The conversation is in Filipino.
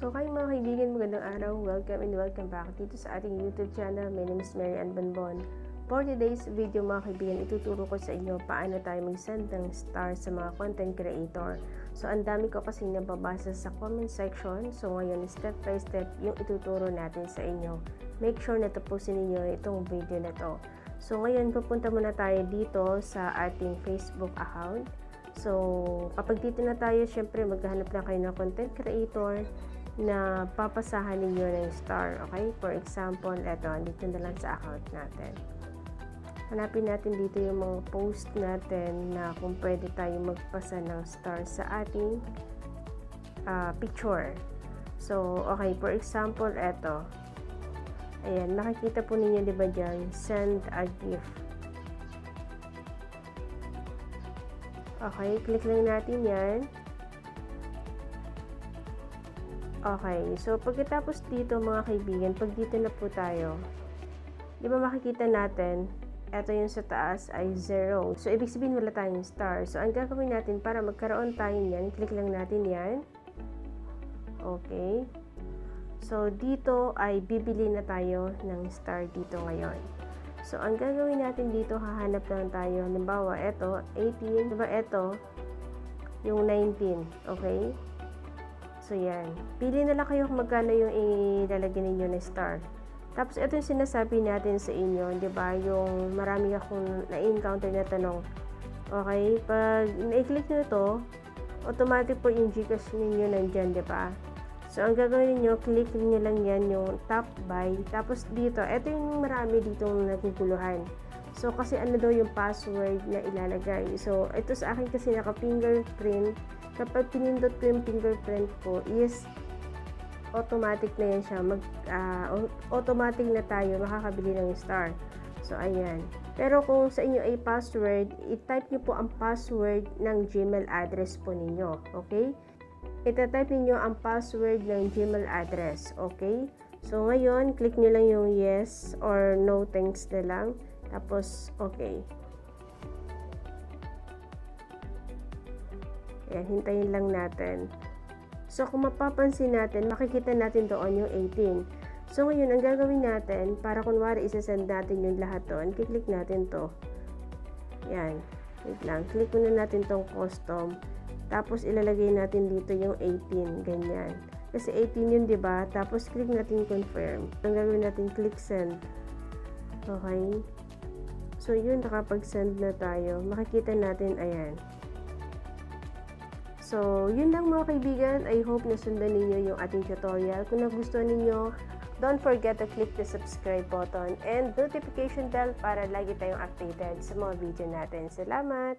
So kayo mga kaibigan, magandang araw. Welcome and welcome back dito sa ating YouTube channel. My name is Mary Ann Bonbon. For today's video mga kaibigan, ituturo ko sa inyo paano tayo mag-send ng star sa mga content creator. So ang dami ko kasi nababasa sa comment section. So ngayon, step by step yung ituturo natin sa inyo. Make sure na tapusin niyo itong video na to. So ngayon, pupunta muna tayo dito sa ating Facebook account. So kapag dito na tayo, syempre maghahanap na kayo ng content creator na papasahan ninyo ng star. Okay? For example, eto, dito na lang sa account natin. Hanapin natin dito yung mga post natin na kung pwede tayo magpasa ng star sa ating picture. So, okay, for example, eto. Ayan, makikita po ninyo, di ba dyan, send a gift. Okay, click lang natin yan. Okay, so pagkatapos dito mga kaibigan, pag dito na po tayo, di ba makikita natin, eto yung sa taas ay 0. So, ibig sabihin wala tayong star. So, ang gagawin natin para magkaroon tayo niyan, click lang natin yan. Okay. So, dito ay bibili na tayo ng star dito ngayon. So, ang gagawin natin dito, hahanap lang tayo. Halimbawa, eto, 18. Diba eto, yung 19. Okay? So, yan. Pili na lang kayo kung magkano yung ilalagay ninyo na star. Tapos, ito yung sinasabi natin sa inyo, di ba? Yung marami akong na-encounter na tanong. Okay? Pag na-click nyo to, automatic po yung Gcash ninyo nandyan, di ba? So, ang gagawin niyo, click niyo lang yan yung top buy. Tapos, dito, ito yung marami ditong naguguluhan. So, kasi ano daw yung password na ilalagay. So, ito sa akin kasi naka-fingerprint. Kapag pinindot ko yung fingerprint ko is automatic na yan siya. Automatic na tayo makakabili ng star. So, ayan. Pero kung sa inyo ay password, i-type nyo po ang password ng Gmail address po ninyo. Okay? Ita-type niyo ang password ng Gmail address. Okay? So, ngayon, click nyo lang yung yes or no thanks na lang. Tapos, okay. Ayan, hintayin lang natin. So, kung mapapansin natin, makikita natin doon yung 18. So, ngayon, ang gagawin natin, para kunwari isasend natin yung lahat doon, kiklik natin to. Ayan. Wait lang. Click muna natin tong custom. Tapos, ilalagay natin dito yung 18. Ganyan. Kasi 18 yun, diba? Tapos, click natin confirm. Ang gagawin natin, click send. Okay. So, yun, nakapag-send na tayo. Makikita natin, ayan. So, yun lang mga kaibigan. I hope na sundan ninyo yung ating tutorial. Kung nagustuhan ninyo, don't forget to click the subscribe button and notification bell para lagi tayong updated sa mga video natin. Salamat!